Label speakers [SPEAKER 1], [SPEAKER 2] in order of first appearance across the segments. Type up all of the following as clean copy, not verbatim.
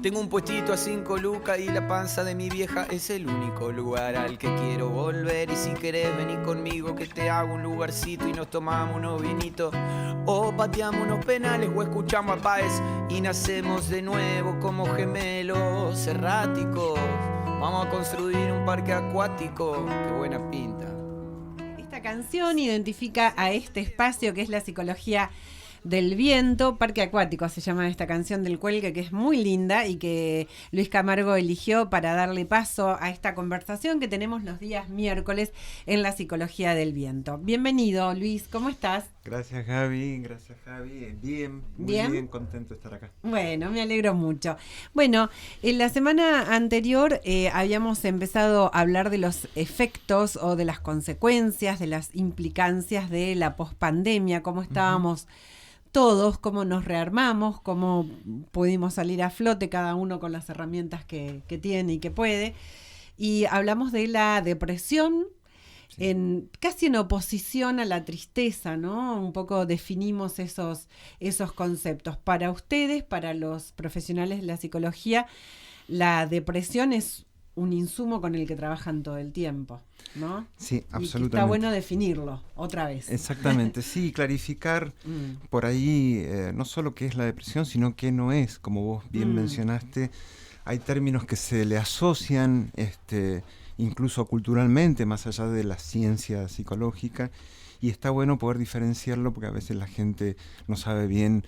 [SPEAKER 1] Tengo un puestito a 5 lucas y la panza de mi vieja es el único lugar al que quiero volver. Y si querés venir conmigo que te hago un lugarcito y nos tomamos unos vinitos, o pateamos unos penales o escuchamos a Páez y nacemos de nuevo como gemelos erráticos. Vamos a construir un parque acuático, qué buena pinta.
[SPEAKER 2] Esta canción identifica a este espacio que es la psicología del viento, Parque Acuático se llama esta canción del Cuelgue, que es muy linda y que Luis Camargo eligió para darle paso a esta conversación que tenemos los días miércoles en la psicología del viento. Bienvenido, Luis, ¿cómo estás?
[SPEAKER 3] Gracias, Javi. Bien, muy bien, contento de estar acá.
[SPEAKER 2] Bueno, me alegro mucho. Bueno, en la semana anterior habíamos empezado a hablar de los efectos o de las consecuencias, de las implicancias de la pospandemia, cómo estábamos todos, cómo nos rearmamos, cómo pudimos salir a flote cada uno con las herramientas que tiene y que puede. Y hablamos de la depresión, casi en oposición a la tristeza, ¿no? Un poco definimos esos conceptos. Para ustedes, para los profesionales de la psicología, la depresión es un insumo con el que trabajan todo el tiempo, ¿no?
[SPEAKER 3] Sí, absolutamente.
[SPEAKER 2] Y está bueno definirlo otra vez.
[SPEAKER 3] Exactamente, sí, clarificar por ahí no solo qué es la depresión, sino qué no es, como vos bien mencionaste. Hay términos que se le asocian, incluso culturalmente, más allá de la ciencia psicológica, y está bueno poder diferenciarlo porque a veces la gente no sabe bien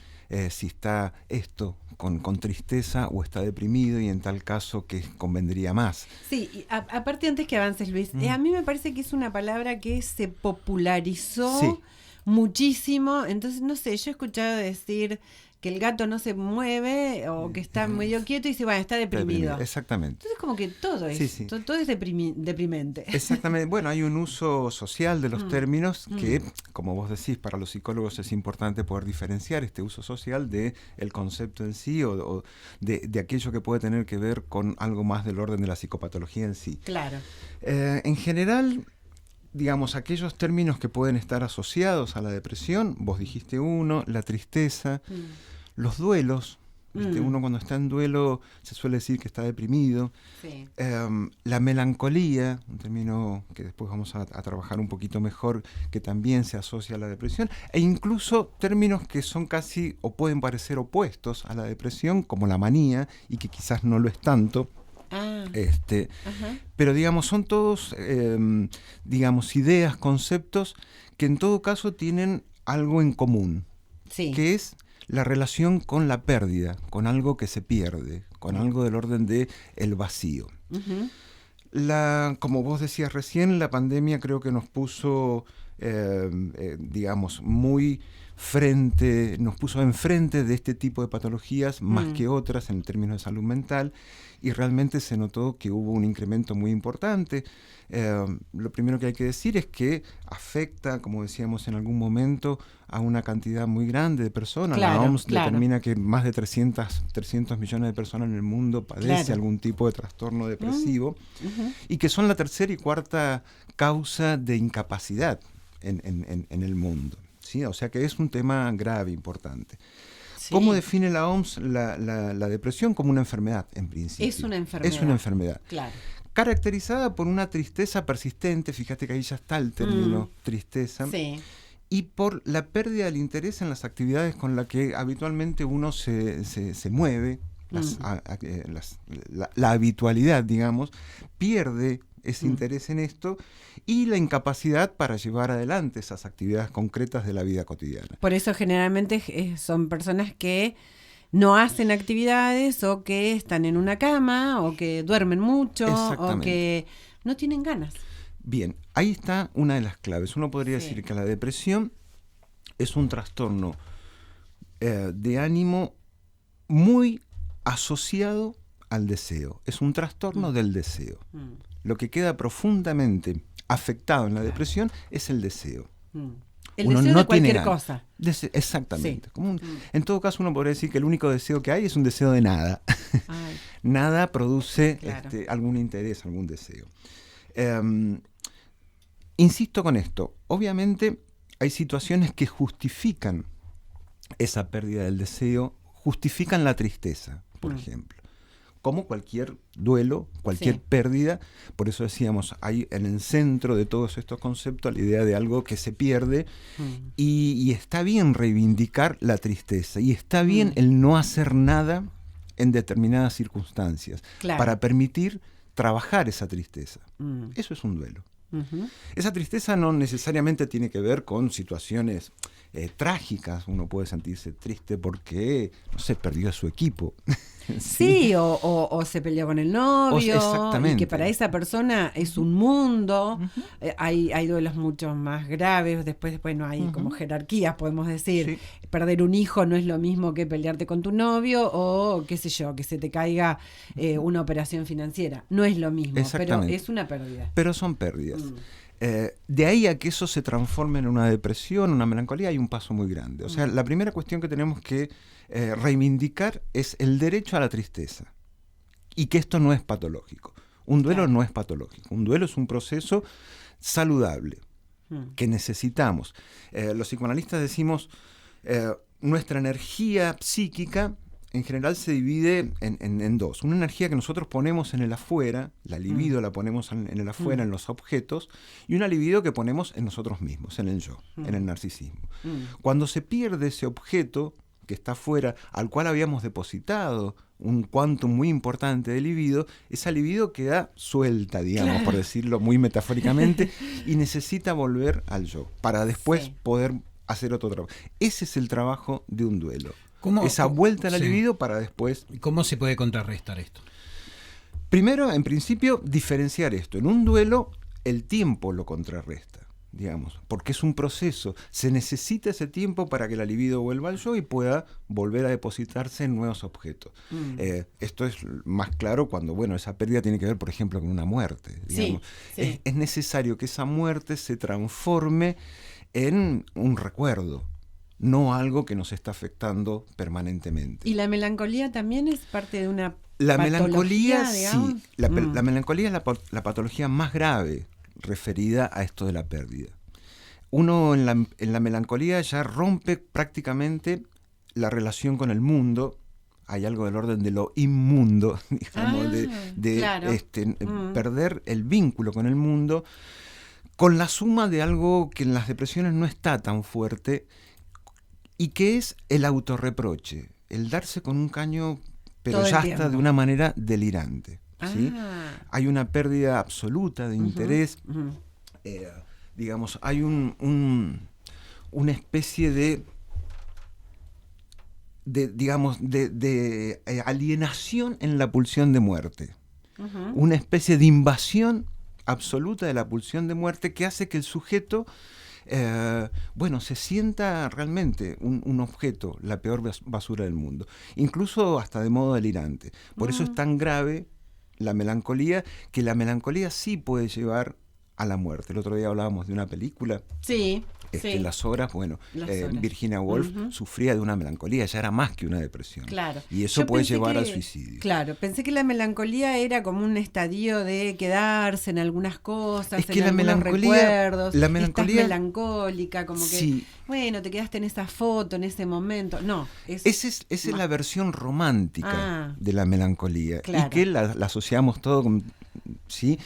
[SPEAKER 3] si está esto con tristeza o está deprimido, y en tal caso que convendría más.
[SPEAKER 2] Sí, y aparte, antes que avances, Luis, a mí me parece que es una palabra que se popularizó muchísimo. Entonces, no sé, yo he escuchado decir que el gato no se mueve o que está medio quieto y dice, bueno, está deprimido.
[SPEAKER 3] Exactamente.
[SPEAKER 2] Entonces, como que todo es, todo es deprimente.
[SPEAKER 3] Exactamente. Bueno, hay un uso social de los términos que, como vos decís, para los psicólogos es importante poder diferenciar este uso social de el concepto en sí o de aquello que puede tener que ver con algo más del orden de la psicopatología en sí.
[SPEAKER 2] Claro. En
[SPEAKER 3] general, digamos, aquellos términos que pueden estar asociados a la depresión, vos dijiste uno, la tristeza, los duelos, uno cuando está en duelo se suele decir que está deprimido, la melancolía, un término que después vamos a trabajar un poquito mejor, que también se asocia a la depresión, e incluso términos que son casi o pueden parecer opuestos a la depresión, como la manía, y que quizás no lo es tanto. Pero digamos, son todos digamos, ideas, conceptos que en todo caso tienen algo en común, que es la relación con la pérdida, con algo que se pierde, con algo del orden de el vacío. Como vos decías recién, la pandemia creo que nos puso digamos, nos puso enfrente de este tipo de patologías más que otras en términos de salud mental, y realmente se notó que hubo un incremento muy importante. Lo primero que hay que decir es que afecta, como decíamos en algún momento, a una cantidad muy grande de personas. La OMS determina que más de 300 millones de personas en el mundo padecen algún tipo de trastorno depresivo, y que son la tercera y cuarta causa de incapacidad en el mundo, ¿sí? O sea que es un tema grave, importante. ¿Cómo define la OMS la depresión? Como una enfermedad, en principio.
[SPEAKER 2] Es una enfermedad.
[SPEAKER 3] Es una enfermedad.
[SPEAKER 2] Claro.
[SPEAKER 3] Caracterizada por una tristeza persistente, fíjate que ahí ya está el término tristeza, y por la pérdida del interés en las actividades con las que habitualmente uno se mueve, la habitualidad, digamos, pierde ese interés en esto y la incapacidad para llevar adelante esas actividades concretas de la vida cotidiana.
[SPEAKER 2] Por eso generalmente son personas que no hacen actividades, o que están en una cama, o que duermen mucho, o que no tienen ganas.
[SPEAKER 3] Bien, ahí está una de las claves. Uno podría decir que la depresión es un trastorno de ánimo muy asociado al deseo. Es un trastorno del deseo. Lo que queda profundamente afectado en la depresión es el deseo.
[SPEAKER 2] El deseo de cualquier cosa.
[SPEAKER 3] Exactamente. En todo caso, uno podría decir que el único deseo que hay es un deseo de nada. Nada produce algún interés, algún deseo. Insisto con esto. Obviamente hay situaciones que justifican esa pérdida del deseo, justifican la tristeza, por ejemplo. como cualquier duelo, cualquier pérdida. Por eso decíamos, hay en el centro de todos estos conceptos la idea de algo que se pierde, y está bien reivindicar la tristeza, y está bien el no hacer nada en determinadas circunstancias, para permitir trabajar esa tristeza. Eso es un duelo. Esa tristeza no necesariamente tiene que ver con situaciones trágicas. Uno puede sentirse triste porque, no sé, perdió a su equipo.
[SPEAKER 2] Sí, o se peleó con el novio,
[SPEAKER 3] exactamente.
[SPEAKER 2] Y que para esa persona es un mundo. Hay duelos mucho más graves, después no hay como jerarquías, podemos decir. Sí. Perder un hijo no es lo mismo que pelearte con tu novio, o qué sé yo, que se te caiga una operación financiera. No es lo mismo, pero es una pérdida.
[SPEAKER 3] Pero son pérdidas. De ahí a que eso se transforme en una depresión, una melancolía, hay un paso muy grande. O sea, la primera cuestión que tenemos que reivindicar es el derecho a la tristeza, y que esto no es patológico. Un duelo no es patológico. Un duelo es un proceso saludable que necesitamos. Los psicoanalistas decimos, nuestra energía psíquica en general se divide en dos. Una energía que nosotros ponemos en el afuera, la libido la ponemos en el afuera, en los objetos, y una libido que ponemos en nosotros mismos, en el yo, en el narcisismo. Cuando se pierde ese objeto que está afuera, al cual habíamos depositado un quantum muy importante de libido, esa libido queda suelta, digamos, por decirlo muy metafóricamente, y necesita volver al yo, para después poder hacer otro trabajo. Ese es el trabajo de un duelo. Esa vuelta a la libido para después...
[SPEAKER 4] ¿Cómo se puede contrarrestar esto?
[SPEAKER 3] Primero, en principio, diferenciar esto. En un duelo, el tiempo lo contrarresta, digamos, porque es un proceso. Se necesita ese tiempo para que la libido vuelva al yo y pueda volver a depositarse en nuevos objetos. Esto es más claro cuando, esa pérdida tiene que ver, por ejemplo, con una muerte. Digamos. Sí. Es necesario que esa muerte se transforme en un recuerdo, no algo que nos está afectando permanentemente.
[SPEAKER 2] ¿Y la melancolía también es parte de una
[SPEAKER 3] patología?
[SPEAKER 2] Melancolía,
[SPEAKER 3] sí. La melancolía es la patología más grave referida a esto de la pérdida. Uno en la melancolía ya rompe prácticamente la relación con el mundo. Hay algo del orden de lo inmundo, digamos, perder el vínculo con el mundo, con la suma de algo que en las depresiones no está tan fuerte, y que es el autorreproche, el darse con un caño, pero ya está de una manera delirante. ¿Sí? Hay una pérdida absoluta de interés, digamos, hay una especie de alienación en la pulsión de muerte, una especie de invasión absoluta de la pulsión de muerte que hace que el sujeto se sienta realmente un objeto, la peor basura del mundo, incluso hasta de modo delirante. Por eso es tan grave la melancolía, que la melancolía sí puede llevar a la muerte. El otro día hablábamos de una película.
[SPEAKER 2] Sí.
[SPEAKER 3] Las Horas, Virginia Woolf sufría de una melancolía, ya era más que una depresión.
[SPEAKER 2] Claro.
[SPEAKER 3] Y eso puede llevar al suicidio.
[SPEAKER 2] Claro, pensé que la melancolía era como un estadio de quedarse en algunas cosas,
[SPEAKER 3] es que
[SPEAKER 2] en algunos recuerdos.
[SPEAKER 3] La melancolía,
[SPEAKER 2] estás melancólica, como que, te quedaste en esa foto, en ese momento. No.
[SPEAKER 3] Esa es la versión romántica de la melancolía.
[SPEAKER 2] Claro.
[SPEAKER 3] Y que la asociamos todo con... ¿sí?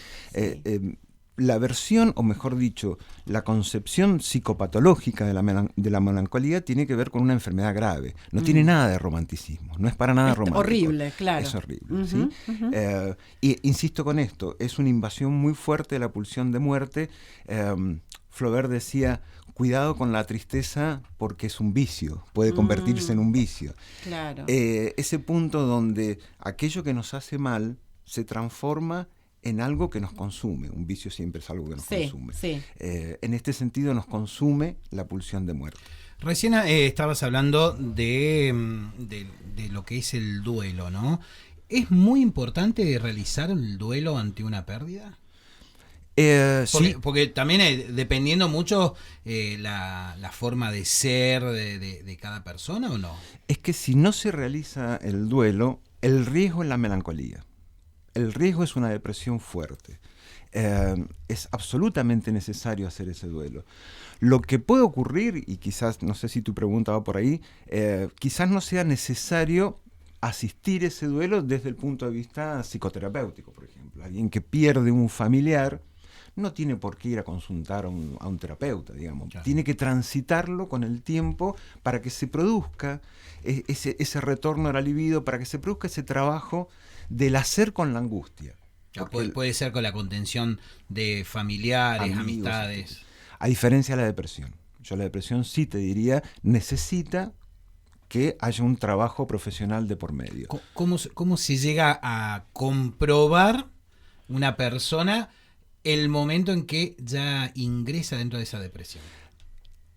[SPEAKER 3] La versión, o mejor dicho, la concepción psicopatológica de la melancolía tiene que ver con una enfermedad grave. No tiene nada de romanticismo, no es para nada romántico.
[SPEAKER 2] Horrible, claro.
[SPEAKER 3] Es horrible, ¿sí? Y insisto con esto, es una invasión muy fuerte de la pulsión de muerte. Flaubert decía, cuidado con la tristeza porque es un vicio, puede convertirse en un vicio.
[SPEAKER 2] Claro.
[SPEAKER 3] Ese punto donde aquello que nos hace mal se transforma en algo que nos consume. Un vicio siempre es algo que nos consume.
[SPEAKER 2] Sí.
[SPEAKER 3] En este sentido nos consume la pulsión de muerte.
[SPEAKER 4] Recién estabas hablando de lo que es el duelo, ¿no? ¿Es muy importante realizar el duelo ante una pérdida? Porque también dependiendo mucho la forma de ser de cada persona, ¿o no?
[SPEAKER 3] Es que si no se realiza el duelo, el riesgo es la melancolía. El riesgo es una depresión fuerte. Es absolutamente necesario hacer ese duelo. Lo que puede ocurrir, y quizás, no sé si tu pregunta va por ahí, quizás no sea necesario asistir ese duelo desde el punto de vista psicoterapéutico, por ejemplo. Alguien que pierde un familiar no tiene por qué ir a consultar a un terapeuta, digamos.
[SPEAKER 4] Claro.
[SPEAKER 3] Tiene que transitarlo con el tiempo para que se produzca ese retorno a la libido, para que se produzca ese trabajo del hacer con la angustia.
[SPEAKER 4] Puede ser con la contención de familiares,
[SPEAKER 3] Amigos,
[SPEAKER 4] amistades.
[SPEAKER 3] A diferencia de la depresión. Yo la depresión sí te diría, necesita que haya un trabajo profesional de por medio.
[SPEAKER 4] ¿Cómo se llega a comprobar una persona el momento en que ya ingresa dentro de esa depresión?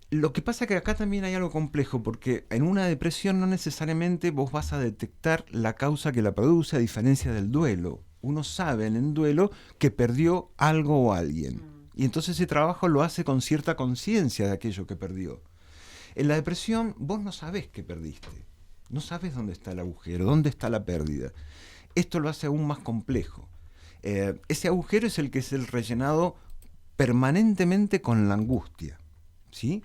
[SPEAKER 3] Lo que pasa es que acá también hay algo complejo, porque en una depresión no necesariamente vos vas a detectar la causa que la produce, a diferencia del duelo. Uno sabe en el duelo que perdió algo o alguien. Y entonces ese trabajo lo hace con cierta conciencia de aquello que perdió. En la depresión vos no sabés qué perdiste. No sabés dónde está el agujero, dónde está la pérdida. Esto lo hace aún más complejo. Ese agujero es el que es el rellenado permanentemente con la angustia, ¿sí?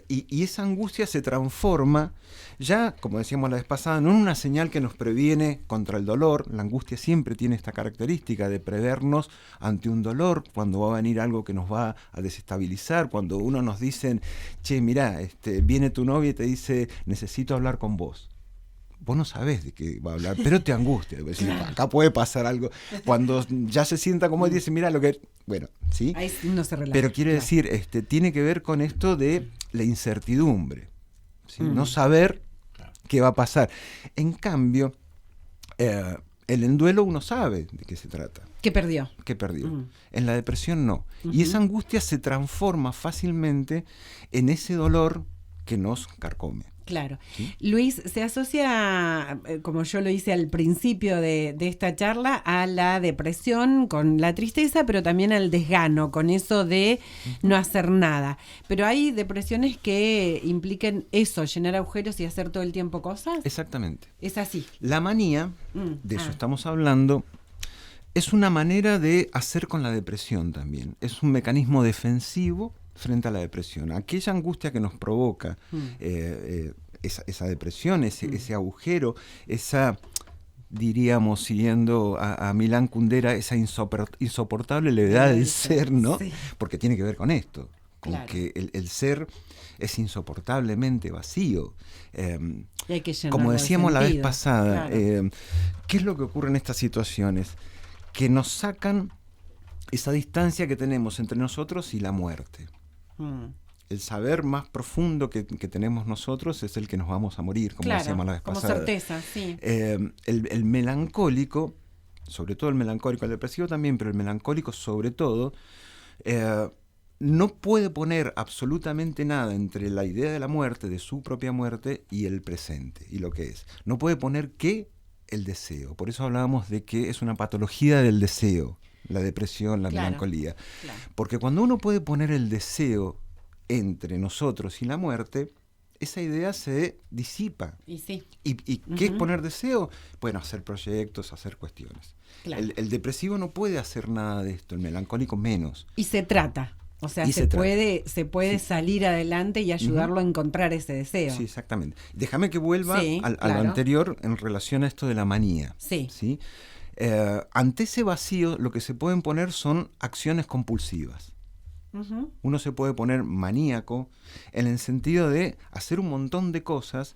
[SPEAKER 3] Y esa angustia se transforma ya, como decíamos la vez pasada, en una señal que nos previene contra el dolor. La angustia siempre tiene esta característica de prevernos ante un dolor, cuando va a venir algo que nos va a desestabilizar, cuando uno nos dicen, che, mirá, viene tu novia y te dice, necesito hablar con vos. Vos no sabés de qué va a hablar, pero te angustia. Decir, acá puede pasar algo. Cuando ya se sienta como él dice, mira lo que... Bueno, ¿sí?
[SPEAKER 2] Ahí uno se relaja.
[SPEAKER 3] Pero quiere decir, tiene que ver con esto de la incertidumbre, ¿sí? No saber qué va a pasar. En cambio, en el duelo uno sabe de qué se trata.
[SPEAKER 2] ¿Qué perdió?
[SPEAKER 3] ¿Qué perdió? En la depresión no. Y esa angustia se transforma fácilmente en ese dolor que nos carcome.
[SPEAKER 2] Claro.
[SPEAKER 3] ¿Sí?
[SPEAKER 2] Luis, se asocia, como yo lo hice al principio de esta charla, a la depresión con la tristeza, pero también al desgano, con eso de no hacer nada. Pero hay depresiones que impliquen eso, llenar agujeros y hacer todo el tiempo cosas.
[SPEAKER 3] Exactamente.
[SPEAKER 2] Es así.
[SPEAKER 3] La manía, de eso estamos hablando, es una manera de hacer con la depresión también. Es un mecanismo defensivo frente a la depresión. Aquella angustia que nos provoca esa depresión, ese agujero, esa, diríamos, siguiendo a Milán Kundera, esa insoportable levedad del ser, ¿no?
[SPEAKER 2] Sí.
[SPEAKER 3] Porque tiene que ver con esto, con
[SPEAKER 2] Claro.
[SPEAKER 3] que el ser es insoportablemente vacío.
[SPEAKER 2] Y hay que llenarlo
[SPEAKER 3] Como
[SPEAKER 2] de
[SPEAKER 3] decíamos la vez
[SPEAKER 2] sentido.
[SPEAKER 3] pasada,
[SPEAKER 2] Claro.
[SPEAKER 3] ¿qué es lo que ocurre en estas situaciones? Que nos sacan esa distancia que tenemos entre nosotros y la muerte. El saber más profundo que tenemos nosotros es el que nos vamos a morir, como
[SPEAKER 2] Claro,
[SPEAKER 3] decíamos la vez
[SPEAKER 2] como
[SPEAKER 3] pasada.
[SPEAKER 2] certeza, sí.
[SPEAKER 3] El melancólico, sobre todo el melancólico, el depresivo también, pero el melancólico sobre todo, no puede poner absolutamente nada entre la idea de la muerte, de su propia muerte, y el presente, y lo que es. No puede poner el deseo. Por eso hablábamos de que es una patología del deseo, la depresión, la melancolía.
[SPEAKER 2] Claro.
[SPEAKER 3] Porque cuando uno puede poner el deseo entre nosotros y la muerte, esa idea se disipa.
[SPEAKER 2] Y sí.
[SPEAKER 3] ¿Y qué es poner deseo? Bueno, hacer proyectos, hacer cuestiones.
[SPEAKER 2] Claro.
[SPEAKER 3] El depresivo no puede hacer nada de esto, el melancólico menos.
[SPEAKER 2] Y se trata. O sea,
[SPEAKER 3] Y
[SPEAKER 2] se puede salir adelante y ayudarlo a encontrar ese deseo.
[SPEAKER 3] Sí, exactamente. Déjame que vuelva
[SPEAKER 2] Sí,
[SPEAKER 3] a
[SPEAKER 2] claro.
[SPEAKER 3] lo anterior en relación a esto de la manía.
[SPEAKER 2] Sí.
[SPEAKER 3] Ante ese vacío, lo que se pueden poner son acciones compulsivas. Uno se puede poner maníaco en el sentido de hacer un montón de cosas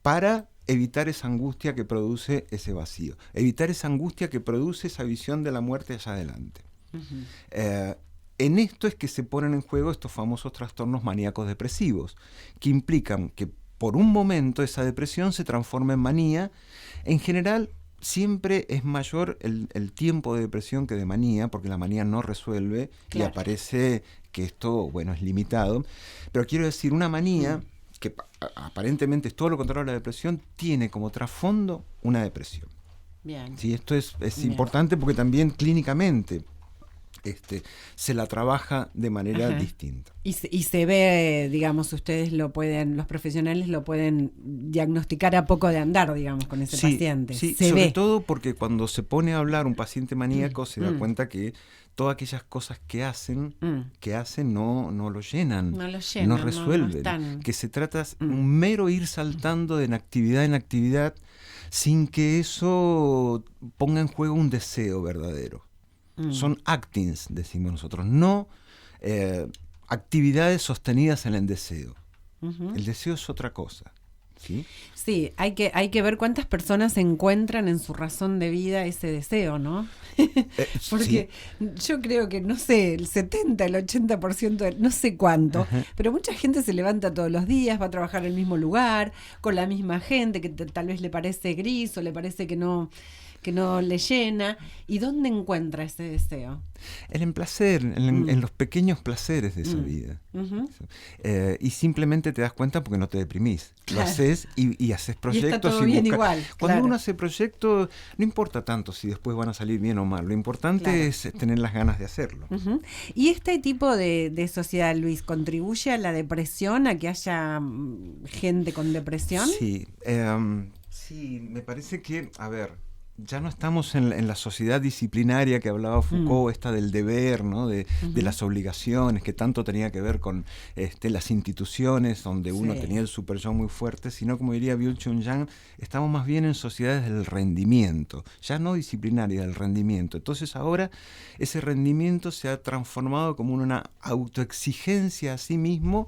[SPEAKER 3] para evitar esa angustia que produce ese vacío, evitar esa angustia que produce esa visión de la muerte allá adelante. En esto es que se ponen en juego estos famosos trastornos maníacos depresivos, que implican que por un momento esa depresión se transforma en manía. En general, siempre es mayor el tiempo de depresión que de manía, porque la manía no resuelve.
[SPEAKER 2] Claro.
[SPEAKER 3] Y aparece que esto, bueno, es limitado. Pero quiero decir, una manía, que aparentemente es todo lo contrario a la depresión, tiene como trasfondo una depresión.
[SPEAKER 2] Bien.
[SPEAKER 3] Sí, esto es
[SPEAKER 2] Bien.
[SPEAKER 3] importante porque también clínicamente se la trabaja de manera
[SPEAKER 2] Ajá.
[SPEAKER 3] distinta.
[SPEAKER 2] Y se ve, digamos, ustedes lo pueden, los profesionales lo pueden diagnosticar a poco de andar, digamos, con ese paciente.
[SPEAKER 3] Sí,
[SPEAKER 2] se
[SPEAKER 3] sobre
[SPEAKER 2] ve.
[SPEAKER 3] todo porque cuando se pone a hablar un paciente maníaco se da cuenta que todas aquellas cosas que hacen no lo llenan,
[SPEAKER 2] No lo llenan,
[SPEAKER 3] no
[SPEAKER 2] no
[SPEAKER 3] resuelven,
[SPEAKER 2] están.
[SPEAKER 3] que se trata un mero ir saltando de actividad en actividad sin que eso ponga en juego un deseo verdadero. Son actings, decimos nosotros, no actividades sostenidas en el deseo. El deseo es otra cosa. ¿Sí?
[SPEAKER 2] Sí, hay que ver cuántas personas encuentran en su razón de vida ese deseo, ¿no? Porque yo creo que, no sé, el 70, el 80%, no sé cuánto, pero mucha gente se levanta todos los días, va a trabajar en el mismo lugar, con la misma gente, que tal vez le parece gris o le parece que no le llena. ¿Y dónde encuentra ese deseo?
[SPEAKER 3] En placer, en los pequeños placeres de esa vida. Y simplemente te das cuenta porque no te deprimís.
[SPEAKER 2] Claro.
[SPEAKER 3] Lo haces y haces proyectos.
[SPEAKER 2] Y está todo bien igual.
[SPEAKER 3] Cuando
[SPEAKER 2] claro.
[SPEAKER 3] uno hace proyectos, no importa tanto si después van a salir bien o mal. Lo importante es tener las ganas de hacerlo.
[SPEAKER 2] ¿Y este tipo de sociedad, Luis, contribuye a la depresión, a que haya gente con depresión?
[SPEAKER 3] Sí, sí, me parece que, a ver, ya no estamos en la sociedad disciplinaria que hablaba Foucault, esta del deber, ¿no? de las obligaciones, que tanto tenía que ver con las instituciones, donde uno tenía el super yo muy fuerte, sino, como diría Byung-Chul Yang, estamos más bien en sociedades del rendimiento, ya no disciplinaria, del rendimiento. Entonces ahora ese rendimiento se ha transformado como una autoexigencia a sí mismo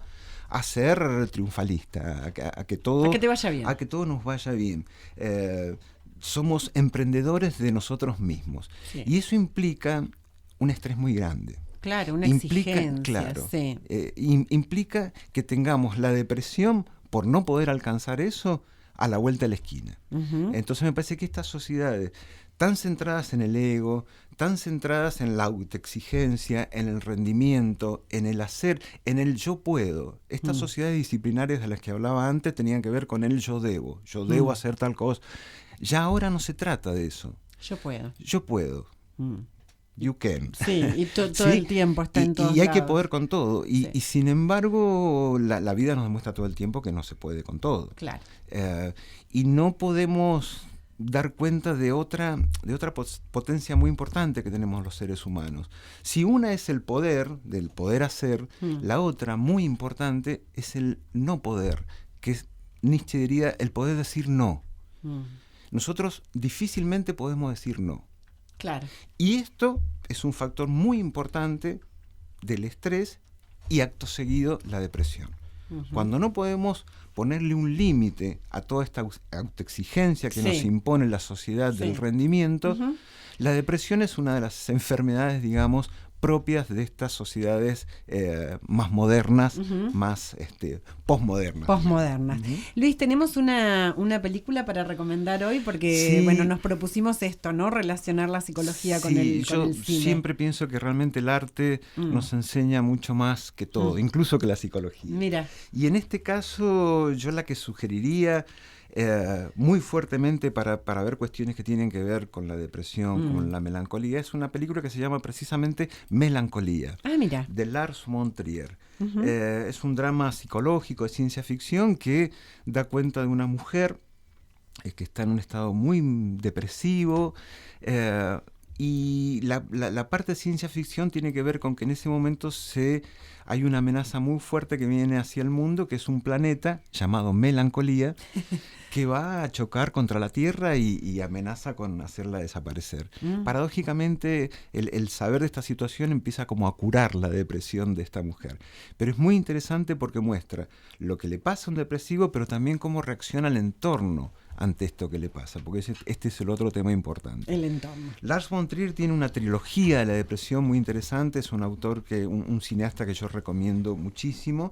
[SPEAKER 3] a ser triunfalista, a que todo
[SPEAKER 2] te vaya bien.
[SPEAKER 3] A que todo nos vaya bien. Somos emprendedores de nosotros mismos. Sí. Y eso implica un estrés muy grande.
[SPEAKER 2] Claro, una exigencia.
[SPEAKER 3] Claro,
[SPEAKER 2] sí.
[SPEAKER 3] Implica que tengamos la depresión por no poder alcanzar eso a la vuelta de la esquina. Entonces me parece que estas sociedades tan centradas en el ego, tan centradas en la autoexigencia, en el rendimiento, en el hacer, en el yo puedo. Estas sociedades disciplinarias de las que hablaba antes tenían que ver con el yo debo hacer tal cosa. Ya ahora no se trata de eso.
[SPEAKER 2] Yo puedo.
[SPEAKER 3] Yo puedo. You can.
[SPEAKER 2] Sí, y todo el tiempo está en todos
[SPEAKER 3] Y hay
[SPEAKER 2] lados.
[SPEAKER 3] que poder con todo. Y sin embargo, la vida nos demuestra todo el tiempo que no se puede con todo.
[SPEAKER 2] Claro.
[SPEAKER 3] Y no podemos dar cuenta de otra potencia muy importante que tenemos los seres humanos. Si una es el poder, del poder hacer, la otra, muy importante, es el no poder, que Nietzsche diría el poder decir no. Nosotros difícilmente podemos decir no.
[SPEAKER 2] Claro.
[SPEAKER 3] Y esto es un factor muy importante del estrés y, acto seguido, la depresión. Cuando no podemos ponerle un límite a toda esta autoexigencia que nos impone la sociedad del rendimiento, la depresión es una de las enfermedades, digamos, propias de estas sociedades más modernas, más posmodernas.
[SPEAKER 2] Posmodernas. Luis, tenemos una película para recomendar hoy porque nos propusimos esto, ¿no? Relacionar la psicología con el cine.
[SPEAKER 3] Yo siempre pienso que realmente el arte nos enseña mucho más que todo, incluso que la psicología.
[SPEAKER 2] Mira.
[SPEAKER 3] Y en este caso, yo la que sugeriría muy fuertemente para ver cuestiones que tienen que ver con la depresión, con la melancolía, es una película que se llama precisamente Melancolía,
[SPEAKER 2] mira.
[SPEAKER 3] de Lars von Trier. Es un drama psicológico de ciencia ficción que da cuenta de una mujer que está en un estado muy depresivo, y la parte de ciencia ficción tiene que ver con que en ese momento hay una amenaza muy fuerte que viene hacia el mundo, que es un planeta llamado Melancolía, que va a chocar contra la Tierra y amenaza con hacerla desaparecer. Paradójicamente, el saber de esta situación empieza como a curar la depresión de esta mujer. Pero es muy interesante porque muestra lo que le pasa a un depresivo, pero también cómo reacciona el entorno ante esto que le pasa, porque este es el otro tema importante.
[SPEAKER 2] El entorno.
[SPEAKER 3] Lars von Trier tiene una trilogía de la depresión muy interesante, es un autor un cineasta que yo recomiendo muchísimo,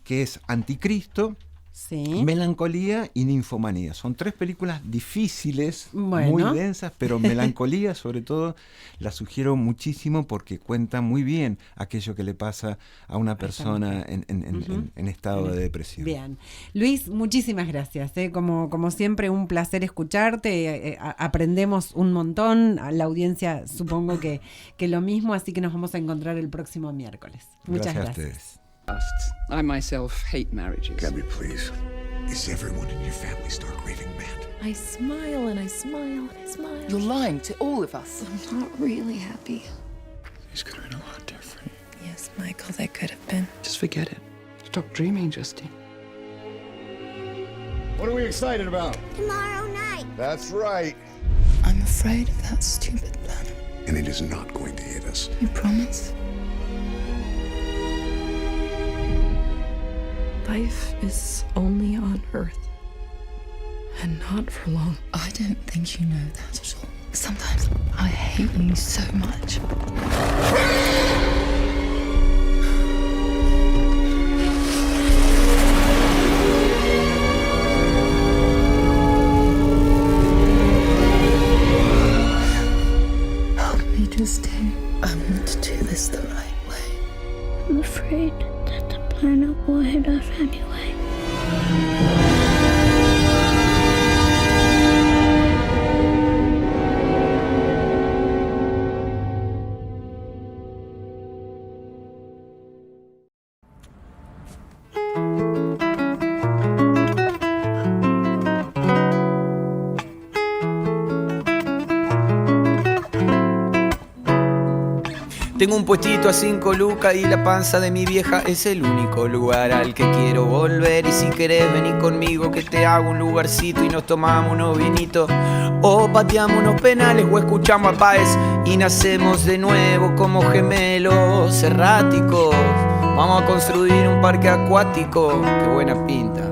[SPEAKER 3] que es Anticristo,
[SPEAKER 2] Sí.
[SPEAKER 3] Melancolía y Ninfomanía. Son 3 películas difíciles,
[SPEAKER 2] Bueno.
[SPEAKER 3] muy densas, pero Melancolía sobre todo la sugiero muchísimo porque cuenta muy bien aquello que le pasa a una persona en estado de depresión.
[SPEAKER 2] Bien. Luis, muchísimas gracias. Como siempre, un placer escucharte. Aprendemos un montón. A la audiencia supongo que lo mismo, así que nos vamos a encontrar el próximo miércoles. Muchas
[SPEAKER 3] Gracias a
[SPEAKER 2] gracias.
[SPEAKER 3] ustedes.
[SPEAKER 5] I myself hate marriages.
[SPEAKER 6] Gabby, please. Is everyone in your family start raving mad?
[SPEAKER 7] I smile and I smile and I smile.
[SPEAKER 5] You're lying to all of us.
[SPEAKER 7] I'm not really happy.
[SPEAKER 6] These could have been a lot different.
[SPEAKER 7] Yes, Michael, they could have been.
[SPEAKER 5] Just forget it. Stop dreaming, Justine.
[SPEAKER 8] What are we excited about?
[SPEAKER 9] Tomorrow night.
[SPEAKER 8] That's right.
[SPEAKER 7] I'm afraid of that stupid plan.
[SPEAKER 6] And it is not going to hit us.
[SPEAKER 7] You promise? Life is only on Earth. And not for long. I don't think you know that at all. Sometimes I hate you so much. Help me, Justine. I want to do this the right way.
[SPEAKER 9] I'm afraid that the planet will hit us anyway.
[SPEAKER 1] Tengo un puestito a 5 lucas y la panza de mi vieja es el único lugar al que quiero volver. Y si querés venir conmigo que te hago un lugarcito y nos tomamos unos vinitos, o pateamos unos penales o escuchamos a Páez y nacemos de nuevo como gemelos erráticos. Vamos a construir un parque acuático, qué buena pinta.